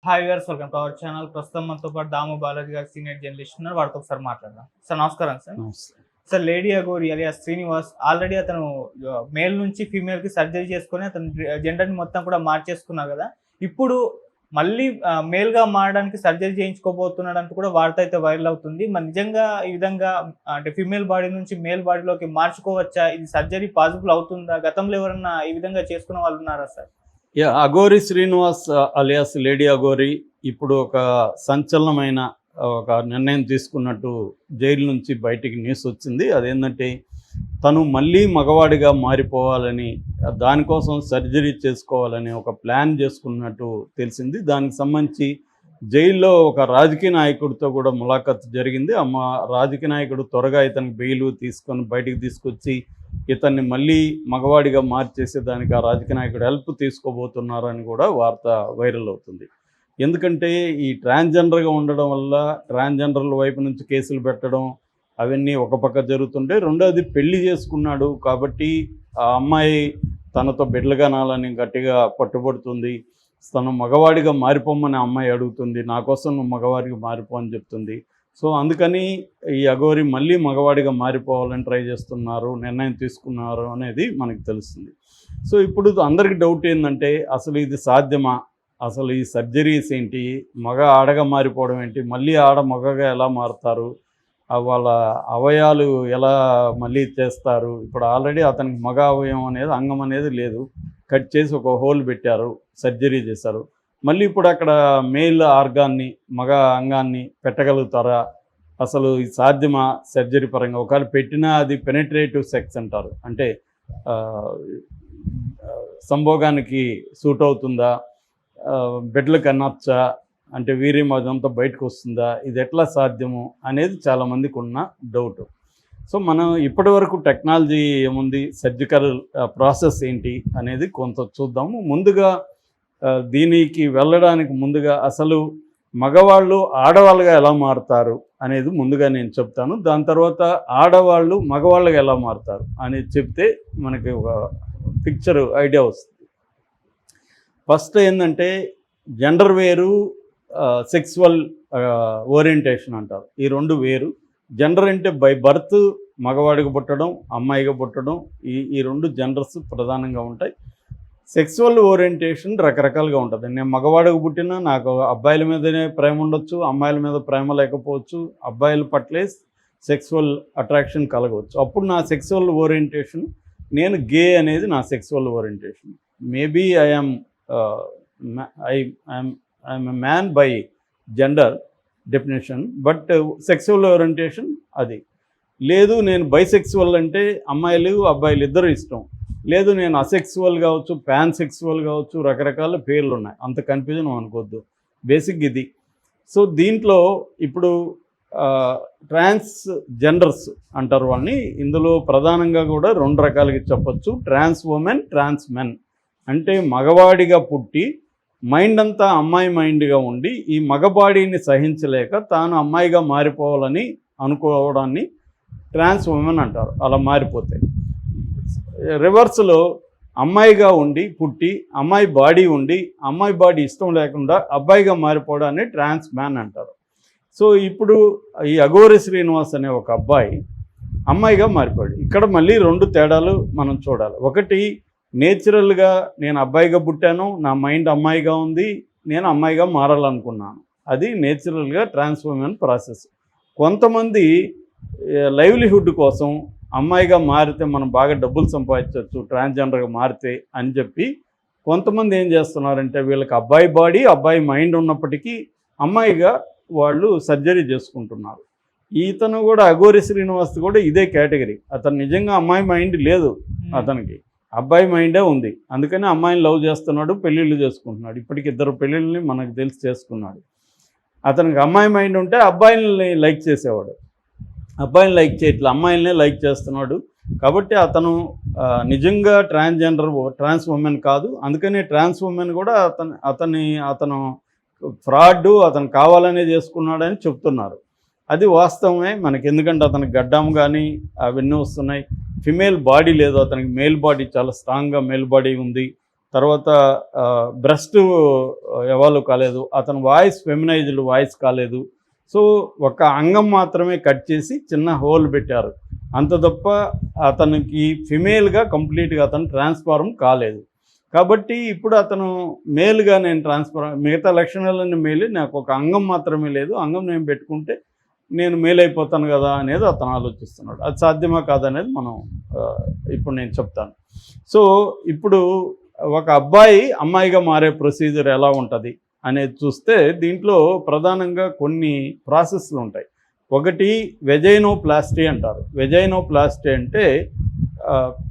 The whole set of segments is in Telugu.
Hi viewers, welcome to our channel. ప్రస్తుతం మనతో పాటు దాము బాలాజీ గారు సీనియర్ జర్నలిస్ట్ ఉన్నారు. వారితో ఒకసారి మాట్లాడదాం. సార్ నమస్కారం సార్. నమస్తే. Sir, lady Aghori alias Srinivas already అతను మేల్ నుంచి ఫీమేల్ కి సర్జరీ చేసుకొని అతను జెండర్ ని మొత్తం కూడా మార్చేసుకున్నారు కదా. ఇప్పుడు మళ్ళీ మేల్ గా మారడానికి సర్జరీ చేయించుకోబోతున్నాడు అంటూ కూడా వార్త అయితే వైరల్ అవుతుంది. మరి నిజంగా ఈ విధంగా అంటే ఫీమేల్ బాడీ నుంచి మేల్ బాడీలోకి మార్చుకోవచ్చా? ఇది సర్జరీ పాసిబుల్ అవుతుందా? గతంలో ఎవరన్నా ఈ విధంగా చేసుకున్న వాళ్ళు ఉన్నారా sir? Aghori Srinivas alias lady Aghori ఇప్పుడు ఒక సంచలనమైన ఒక నిర్ణయం తీసుకున్నట్టు జైలు నుంచి బయటికి న్యూస్ వచ్చింది. అదేంటంటే తను మళ్ళీ మగవాడిగా మారిపోవాలని, దానికోసం సర్జరీ చేసుకోవాలని ఒక ప్లాన్ చేసుకున్నట్టు తెలిసింది. దానికి సంబంధించి జైల్లో ఒక రాజకీయ నాయకుడితో కూడా ములాఖత్ జరిగింది. రాజకీయ నాయకుడు త్వరగా ఇతనికి బెయిల్ తీసుకొని బయటికి తీసుకొచ్చి ఇతన్ని మళ్ళీ మగవాడిగా మార్చేసేదానికి ఆ రాజకీయ నాయకుడు హెల్ప్ తీసుకోబోతున్నారని కూడా వార్త వైరల్ అవుతుంది. ఎందుకంటే ఈ ట్రాన్స్జెండర్గా ఉండడం వల్ల ట్రాన్స్జెండర్ల వైపు నుంచి కేసులు పెట్టడం అవన్నీ ఒక పక్క జరుగుతుంటే, రెండోది పెళ్లి చేసుకున్నాడు కాబట్టి ఆ అమ్మాయి తనతో బిడ్డలుగానాలని గట్టిగా పట్టుబడుతుంది. తను మగవాడిగా మారిపోమని అమ్మాయి అడుగుతుంది, నా కోసం నువ్వు మగవాడికి మారిపో అని చెప్తుంది. సో అందుకని ఈ అఘోరి మళ్ళీ మగవాడిగా మారిపోవాలని ట్రై చేస్తున్నారు, నిర్ణయం తీసుకున్నారు అనేది మనకు తెలుస్తుంది. సో ఇప్పుడు అందరికి డౌట్ ఏంటంటే, అసలు ఇది సాధ్యమా? అసలు ఈ సర్జరీస్ ఏంటి? మగ ఆడగా మారిపోవడం ఏంటి? మళ్ళీ ఆడ మగగా ఎలా మారుతారు? వాళ్ళ అవయాలు ఎలా మళ్ళీ చేస్తారు? ఇప్పుడు ఆల్రెడీ అతనికి మగ అవయవం అనేది, అంగం అనేది లేదు, కట్ చేసి ఒక హోల్ పెట్టారు, సర్జరీ చేశారు. మళ్ళీ ఇప్పుడు అక్కడ మేల్ ఆర్గాన్ని, మగ అంగాన్ని పెట్టగలుగుతారా? అసలు ఇది సాధ్యమా సర్జరీ పరంగా? ఒకవేళ పెట్టినా అది పెనిట్రేటివ్ సెక్స్ అంటారు, అంటే సంభోగానికి సూట్ అవుతుందా? బిడ్డలకు అనొచ్చా? అంటే వీర్యం అదంతా బయటకు వస్తుందా? ఇది ఎట్లా సాధ్యము అనేది చాలామందికి ఉన్న డౌట్. సో మనం ఇప్పటి వరకు టెక్నాలజీ ఏముంది, సర్జికల్ ప్రాసెస్ ఏంటి అనేది కొంత చూద్దాము. ముందుగా దీనికి వెళ్ళడానికి ముందుగా అసలు మగవాళ్ళు ఆడవాళ్ళుగా ఎలా మారుతారు అనేది ముందుగా నేను చెప్తాను. దాని తర్వాత ఆడవాళ్ళు మగవాళ్ళుగా ఎలా మారుతారు అనేది చెప్తే మనకి ఒక పిక్చర్ ఐడియా వస్తుంది. ఫస్ట్ ఏంటంటే జెండర్ వేరు, సెక్సువల్ ఓరియంటేషన్ అంటారు. ఈ రెండు వేరు. జెండర్ అంటే బై బర్త్ మగవాడిగా పుట్టడం, అమ్మాయిగా పుట్టడం, ఈ రెండు జెండర్స్ ప్రధానంగా ఉంటాయి. సెక్సువల్ ఓరియంటేషన్ రకరకాలుగా ఉంటుంది. నేను మగవాడికి పుట్టినా నాకు అబ్బాయిల మీదనే ప్రేమ ఉండొచ్చు, అమ్మాయిల మీద ప్రేమ లేకపోవచ్చు, అబ్బాయిల పట్లే సెక్సువల్ అట్రాక్షన్ కలగవచ్చు. అప్పుడు నా సెక్సువల్ ఓరియంటేషన్, నేను గే అనేది నా sexual orientation. Maybe I'm a man by gender definition, but sexual orientation అది లేదు. నేను బైసెక్సువల్ అంటే అమ్మాయిలు అబ్బాయిలు ఇద్దరు ఇష్టం. లేదు, నేను అసెక్సువల్ కావచ్చు, పాన్ సెక్సువల్ కావచ్చు, రకరకాల పేర్లు ఉన్నాయి. అంత కన్ఫ్యూజన్ అనుకోవద్దు, బేసిక్ ఇది. సో దీంట్లో ఇప్పుడు ట్రాన్స్ జెండర్స్ అంటారు వాళ్ళని. ఇందులో ప్రధానంగా కూడా రెండు రకాలుగా చెప్పచ్చు. ట్రాన్స్ ఉమెన్, ట్రాన్స్ మెన్. అంటే మగవాడిగా పుట్టి మైండ్ అంతా అమ్మాయి మైండ్గా ఉండి ఈ మగ బాడీని సహించలేక తాను అమ్మాయిగా మారిపోవాలని అనుకోవడాన్ని ట్రాన్స్ ఉమెన్ అంటారు. అలా మారిపోతే రివర్స్లో అమ్మాయిగా ఉండి పుట్టి అమ్మాయి బాడీ ఉండి అమ్మాయి బాడీ ఇష్టం లేకుండా అబ్బాయిగా మారిపోవడాన్ని ట్రాన్స్ మ్యాన్ అంటారు. సో ఇప్పుడు ఈ అఘోరి శ్రీనివాస్ అనే ఒక అబ్బాయి అమ్మాయిగా మారిపోయాడు. ఇక్కడ మళ్ళీ రెండు తేడాలు మనం చూడాలి. ఒకటి, నేచురల్గా నేను అబ్బాయిగా పుట్టాను, నా మైండ్ అమ్మాయిగా ఉంది, నేను అమ్మాయిగా మారాలనుకున్నాను. అది నేచురల్గా ట్రాన్స్ఫార్మేషన్ ప్రాసెస్. కొంతమంది లైవ్లీహుడ్ కోసం అమ్మాయిగా మారితే మనం బాగా డబ్బులు సంపాదించవచ్చు ట్రాన్స్జెండర్గా మారితే అని చెప్పి కొంతమంది ఏం చేస్తున్నారంటే, వీళ్ళకి అబ్బాయి బాడీ అబ్బాయి మైండ్ ఉన్నప్పటికీ అమ్మాయిగా వాళ్ళు సర్జరీ చేసుకుంటున్నారు. ఇతను కూడా అఘోరి శ్రీనివాస్ కూడా ఇదే కేటగిరీ. అతను నిజంగా అమ్మాయి మైండ్ లేదు, అతనికి అబ్బాయి మైండే ఉంది. అందుకని అమ్మాయిని లవ్ చేస్తున్నాడు, పెళ్ళిళ్ళు చేసుకుంటున్నాడు. ఇప్పటికి 2 పెళ్ళిళ్ళని మనకు తెలిసి చేసుకున్నాడు. అతనికి అమ్మాయి మైండ్ ఉంటే అబ్బాయిని లైక్ చేసేవాడు, అబ్బాయిని లైక్ చేయట్లే, అమ్మాయిలనే లైక్ చేస్తున్నాడు. కాబట్టి అతను నిజంగా ట్రాన్స్ ఉమెన్ కాదు. అందుకని ట్రాన్స్ ఉమెన్ కూడా అతను ఫ్రాడ్, అతను కావాలనే చేసుకున్నాడని చెప్తున్నారు. అది వాస్తవమే మనకి. ఎందుకంటే అతనికి గడ్డం కానీ అవన్నీ వస్తున్నాయి. ఫిమేల్ బాడీ లేదు అతనికి, మేల్ బాడీ చాలా స్ట్రాంగ్గా మేల్ బాడీ ఉంది. తర్వాత బ్రెస్ట్ ఎవాల్వ్ కాలేదు, అతని వాయిస్ ఫెమినైజ్డ్ వాయిస్ కాలేదు. సో ఒక అంగం మాత్రమే కట్ చేసి చిన్న హోల్ పెట్టారు, అంత తప్ప అతనికి ఫిమేల్గా కంప్లీట్గా అతను ట్రాన్స్ఫార్మ్ కాలేదు. కాబట్టి ఇప్పుడు అతను మేల్గా నేను మిగతా లక్షణాలన్నీ మేలు, నాకు ఒక అంగం మాత్రమే లేదు, అంగం నేను పెట్టుకుంటే నేను మేలైపోతాను కదా అనేది అతను ఆలోచిస్తున్నాడు. అది సాధ్యమా కాదనేది మనం ఇప్పుడు నేను చెప్తాను. సో ఇప్పుడు ఒక అబ్బాయి అమ్మాయిగా మారే ప్రొసీజర్ ఎలా ఉంటుంది అనేది చూస్తే దీంట్లో ప్రధానంగా కొన్ని ప్రాసెస్లు ఉంటాయి. ఒకటి వెజైనోప్లాస్టీ అంటారు. వెజైనోప్లాస్టీ అంటే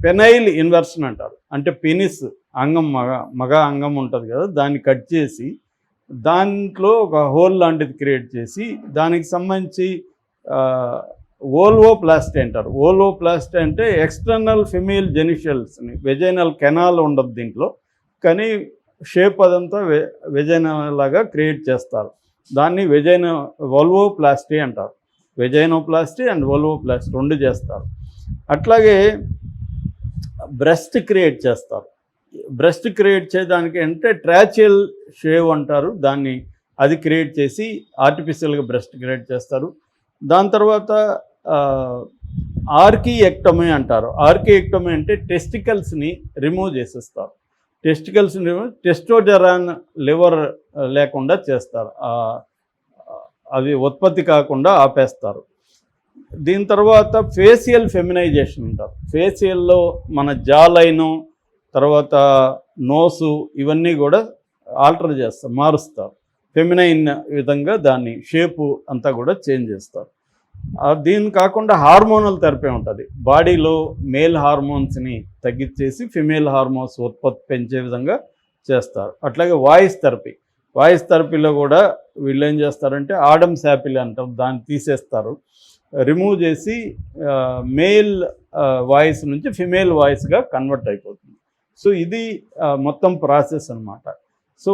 పెనైల్ ఇన్వర్షన్ అంటారు. అంటే పెనిస్ అంగం మగ అంగం ఉంటుంది కదా, దాన్ని కట్ చేసి దాంట్లో ఒక హోల్ లాంటిది క్రియేట్ చేసి దానికి సంబంధించి ఓల్వోప్లాస్టీ అంటారు. ఓల్వోప్లాస్టీ అంటే ఎక్స్టర్నల్ ఫిమేల్ జెనిషియల్స్ని, వెజైనల్ కెనాల్ ఉండదు దీంట్లో, కానీ షేప్ అదంతా వెజైనల్ లాగా క్రియేట్ చేస్తారు. దాన్ని ఓల్వోప్లాస్టీ అంటారు. వెజైనోప్లాస్టీ అండ్ ఓల్వోప్లాస్టీ రెండు చేస్తారు. అట్లాగే బ్రెస్ట్ క్రియేట్ చేస్తారు. బ్రెస్ట్ క్రియేట్ చేయడానికి అంటే ట్రాచియల్ షేవ్ అంటారు దాన్ని, అది క్రియేట్ చేసి ఆర్టిఫిషియల్గా బ్రెస్ట్ క్రియేట్ చేస్తారు. దాని తర్వాత ఆర్కిఎక్టమీ అంటారు. ఆర్కిఎక్టమీ అంటే టెస్టికల్స్ని రిమూవ్ చేసేస్తారు. టెస్టికల్స్ని టెస్టోజెరాన్ లివర్ లేకుండా చేస్తారు, అవి ఉత్పత్తి కాకుండా ఆపేస్తారు. దీని తర్వాత ఫేషియల్ ఫెమినైజేషన్ అంటారు. ఫేషియల్లో మన జా లైను, తర్వాత నోసు, ఇవన్నీ కూడా ఆల్టర్ చేస్తారు, మారుస్తారు. ఫెమినైన్ విధంగా దాన్ని షేపు అంతా కూడా చేంజ్ చేస్తారు. దీని కాకుండా హార్మోనల్ థెరపీ ఉంటుంది. బాడీలో మేల్ హార్మోన్స్ని తగ్గించేసి ఫిమేల్ హార్మోన్స్ ఉత్పత్తి పెంచే విధంగా చేస్తారు. అట్లాగే వాయిస్ థెరపీలో కూడా వీళ్ళు ఏం చేస్తారంటే ఆడమ్స్ యాపిల్ అంటారు, దాన్ని తీసేస్తారు, రిమూవ్ చేసి మేల్ వాయిస్ నుంచి ఫిమేల్ వాయిస్గా కన్వర్ట్ అయిపోతుంది. సో ఇది మొత్తం ప్రాసెస్ అన్నమాట. సో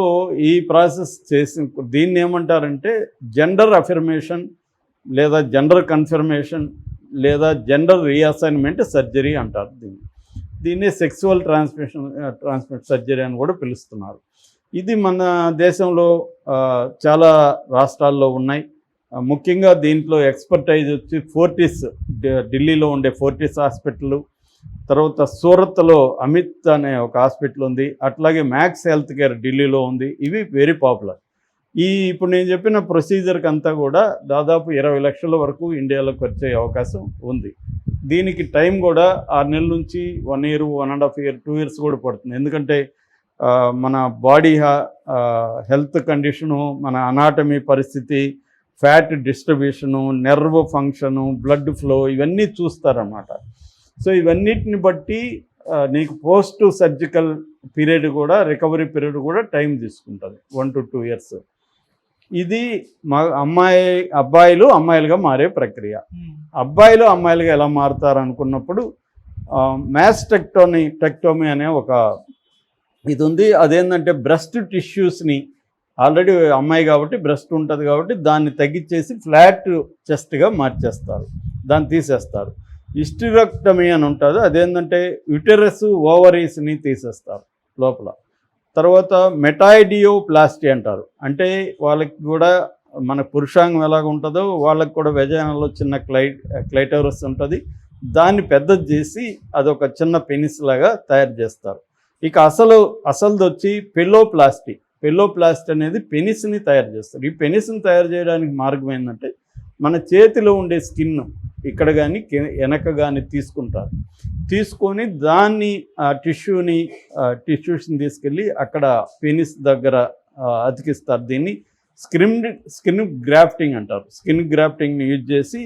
ఈ ప్రాసెస్ చేసి దీన్ని ఏమంటారంటే జెండర్ అఫర్మేషన్ లేదా జెండర్ కన్ఫర్మేషన్ లేదా జెండర్ రీఅసైన్మెంట్ సర్జరీ అంటారు. దీన్ని సెక్సువల్ ట్రాన్స్మిట్ సర్జరీ అని కూడా పిలుస్తున్నారు. ఇది మన దేశంలో చాలా రాష్ట్రాల్లో ఉన్నాయి. ముఖ్యంగా దీంట్లో ఎక్స్పర్టైజ్ వచ్చి ఫోర్టిస్, ఢిల్లీలో ఉండే ఫోర్టిస్ హాస్పిటల్, తర్వాత సూరత్లో అమిత్ అనే ఒక హాస్పిటల్ ఉంది, అట్లాగే మ్యాక్స్ హెల్త్ కేర్ ఢిల్లీలో ఉంది. ఇవి వెరీ పాపులర్. ఇప్పుడు నేను చెప్పిన ప్రొసీజర్కి అంతా కూడా దాదాపు 20 లక్షల వరకు ఇండియాలో ఖర్చు అయ్యే అవకాశం ఉంది. దీనికి టైం కూడా 6 నెలల నుంచి 1 year, 1.5 year, 2 years కూడా పడుతుంది. ఎందుకంటే మన బాడీ హెల్త్ కండిషను, మన అనాటమీ పరిస్థితి, fat distribution, nerve function, blood flow, ఇవన్నీ చూస్తారన్నమాట. సో ఇవన్నిటిని బట్టి నీకు పోస్ట్ సర్జికల్ పీరియడ్ కూడా, రికవరీ పీరియడ్ కూడా టైం తీసుకుంటుంది, 1 to 2 years. ఇది అబ్బాయిలు అమ్మాయిలుగా మారే ప్రక్రియ. అబ్బాయిలు అమ్మాయిలుగా ఎలా మారుతారు అనుకున్నప్పుడు మ్యాస్టెక్టోమీ అనే ఒక ఇది ఉంది. అదేంటంటే బ్రెస్ట్ టిష్యూస్ని, ఆల్రెడీ అమ్మాయి కాబట్టి బ్రెస్ట్ ఉంటుంది కాబట్టి దాన్ని తగ్గించేసి ఫ్లాట్ చెస్ట్గా మార్చేస్తారు, దాన్ని తీసేస్తారు. హిస్టెరెక్టమీ అని ఉంటుంది. అదేంటంటే యుటెరస్ ఓవరీస్ని తీసేస్తారు లోపల. తర్వాత మెటాయిడియోప్లాస్టీ అంటారు. అంటే వాళ్ళకి కూడా మన పురుషాంగం ఎలాగ ఉంటుందో వాళ్ళకి కూడా వెజైనాలో చిన్న క్లైటోరస్ ఉంటుంది, దాన్ని పెద్దది చేసి అదొక చిన్న పెనిస్ లాగా తయారు చేస్తారు. ఇక అసలుది వచ్చి పెల్లోప్లాస్టీ అనేది పెనిస్ని తయారు చేస్తారు. ఈ పెనిస్ని తయారు చేయడానికి మార్గం ఏంటంటే మన చేతిలో ఉండే స్కిన్ ఇక్కడ కానీ వెనక కానీ తీసుకొని దాన్ని టిష్యూస్ని తీసుకెళ్ళి అక్కడ పెనిస్ దగ్గర అతికిస్తారు. దీన్ని స్కిన్ గ్రాఫ్టింగ్ అంటారు. స్కిన్ గ్రాఫ్టింగ్ని యూజ్ చేసి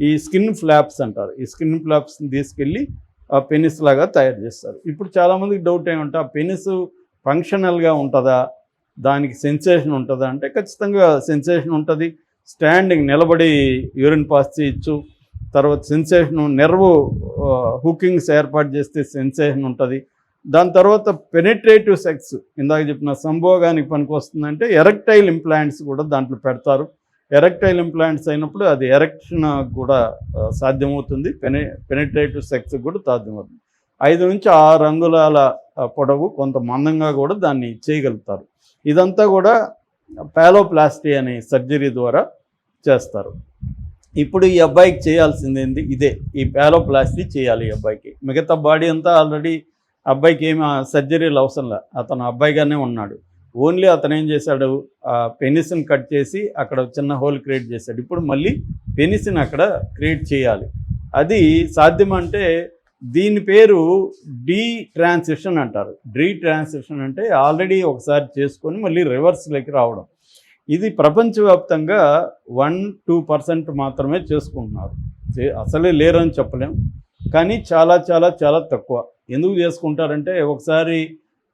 ఈ స్కిన్ ఫ్లాప్స్ అంటారు, ఈ స్కిన్ ఫ్లాప్స్ని తీసుకెళ్ళి ఆ పెనిస్ లాగా తయారు చేస్తారు. ఇప్పుడు చాలామందికి డౌట్ ఏమంటే ఆ పెనిస్ ఫంక్షనల్గా ఉంటుందా, దానికి సెన్సేషన్ ఉంటుందా అంటే ఖచ్చితంగా సెన్సేషన్ ఉంటుంది. స్టాండింగ్, నిలబడి యూరిన్ పాస్ చేయొచ్చు. తర్వాత సెన్సేషను, నెర్వ్ హుకింగ్స్ ఏర్పాటు చేస్తే సెన్సేషన్ ఉంటుంది. దాని తర్వాత పెనిట్రేటివ్ సెక్స్, ఇందాక చెప్పిన సంభోగానికి పనికి వస్తుందంటే ఎరెక్టైల్ ఇంప్లాంట్స్ కూడా దాంట్లో పెడతారు. ఎరెక్టైల్ ఇంప్లాంట్స్ అయినప్పుడు అది ఎరెక్షన్ కూడా సాధ్యమవుతుంది, పెనిట్రేటివ్ సెక్స్ కూడా సాధ్యమవుతుంది. 5 నుంచి 6 అంగుళాల పొడవు, కొంత మందంగా కూడా దాన్ని చేయగలుగుతారు. ఇదంతా కూడా పాలోప్లాస్టీ అనే సర్జరీ ద్వారా చేస్తారు. ఇప్పుడు ఈ అబ్బాయికి చేయాల్సింది ఏంటి? ఇదే, ఈ పాలోప్లాస్టీ చేయాలి ఈ అబ్బాయికి. మిగతా బాడీ అంతా ఆల్రెడీ అబ్బాయికి ఏమి సర్జరీలు అవసరం లే, అతను అబ్బాయిగానే ఉన్నాడు. ఓన్లీ అతను ఏం చేశాడు, పెనిస్ని కట్ చేసి అక్కడ చిన్న హోల్ క్రియేట్ చేశాడు. ఇప్పుడు మళ్ళీ పెనిస్ని అక్కడ క్రియేట్ చేయాలి. అది సాధ్యమంటే దీని పేరు డీ ట్రాన్సిషన్ అంటారు. డీ ట్రాన్సిషన్ అంటే ఆల్రెడీ ఒకసారి చేసుకొని మళ్ళీ రివర్స్లోకి రావడం. ఇది ప్రపంచవ్యాప్తంగా 1-2% మాత్రమే చేసుకుంటున్నారు. అసలే లేరని చెప్పలేం, కానీ చాలా చాలా చాలా తక్కువ. ఎందుకు చేసుకుంటారంటే ఒకసారి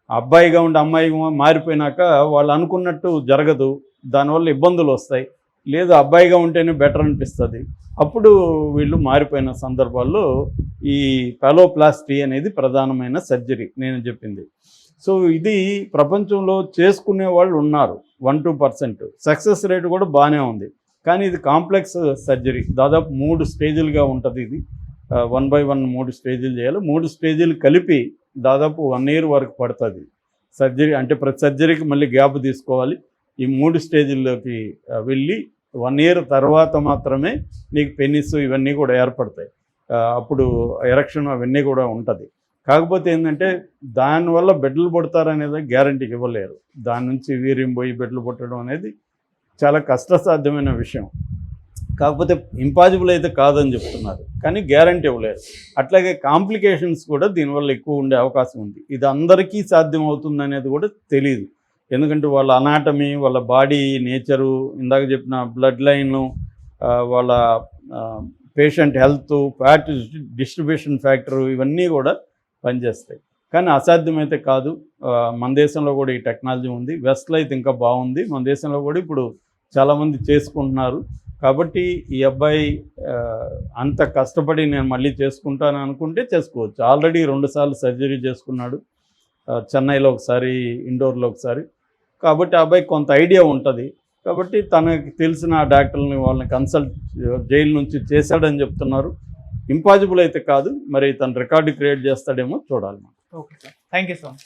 అబ్బాయిగా ఉండి అమ్మాయిగా మారిపోయినాక వాళ్ళు అనుకున్నట్టు జరగదు, దానివల్ల ఇబ్బందులు వస్తాయి. లేదు అబ్బాయిగా ఉంటేనే బెటర్ అనిపిస్తుంది, అప్పుడు వీళ్ళు మారిపోయిన సందర్భాల్లో ఈ పాలోప్లాస్టీ అనేది ప్రధానమైన సర్జరీ నేను చెప్పింది. సో ఇది ప్రపంచంలో చేసుకునే వాళ్ళు ఉన్నారు 1-2%. సక్సెస్ రేట్ కూడా బాగానే ఉంది. కానీ ఇది కాంప్లెక్స్ సర్జరీ, దాదాపు 3 స్టేజీలుగా ఉంటుంది. ఇది 1 by 1 3 స్టేజీలు చేయాలి. 3 స్టేజీలు కలిపి దాదాపు 1 year వరకు పడుతుంది సర్జరీ. అంటే ప్రతి సర్జరీకి మళ్ళీ గ్యాప్ తీసుకోవాలి. ఈ 3 స్టేజీల్లోకి వెళ్ళి 1 year తర్వాత మాత్రమే నీకు పెనిస్ ఇవన్నీ కూడా ఏర్పడతాయి. అప్పుడు ఎరక్షన్ అవన్నీ కూడా ఉంటుంది. కాకపోతే ఏంటంటే దానివల్ల బిడ్డలు పుడతారనేది గ్యారంటీకి ఇవ్వలేరు. దాని నుంచి వీర్యం పోయి బిడ్డలు పుట్టడం అనేది చాలా కష్టసాధ్యమైన విషయం. కాకపోతే ఇంపాసిబుల్ అయితే కాదని చెప్తున్నారు, కానీ గ్యారంటీ ఇవ్వలేరు. అట్లాగే కాంప్లికేషన్స్ కూడా దీనివల్ల ఎక్కువ ఉండే అవకాశం ఉంది. ఇది అందరికీ సాధ్యం అవుతుంది అనేది కూడా తెలియదు. ఎందుకంటే వాళ్ళ అనాటమీ, వాళ్ళ బాడీ నేచరు, ఇందాక చెప్పిన బ్లడ్ లైను, వాళ్ళ patient health, fat distribution factor, ఇవన్నీ కూడా పనిచేస్తాయి. కానీ అసాధ్యమైతే కాదు. మన దేశంలో కూడా ఈ టెక్నాలజీ ఉంది. వెస్ట్లో అయితే ఇంకా బాగుంది. మన దేశంలో కూడా ఇప్పుడు చాలామంది చేసుకుంటున్నారు. కాబట్టి ఈ అబ్బాయి అంత కష్టపడి నేను మళ్ళీ చేసుకుంటాను అనుకుంటే చేసుకోవచ్చు. ఆల్రెడీ 2 సార్లు సర్జరీ చేసుకున్నాడు, చెన్నైలో ఒకసారి, ఇండోర్లో ఒకసారి. కాబట్టి ఆ అబ్బాయికి కొంత ఐడియా ఉంటుంది. కాబట్టి తనకి తెలిసిన డాక్టర్ని వాళ్ళని కన్సల్ట్ జైలు నుంచి చేశాడని చెప్తున్నారు. ఇంపాసిబుల్ అయితే కాదు, మరి తను రికార్డు క్రియేట్ చేస్తాడేమో చూడాలి. Okay sir, thank you so much.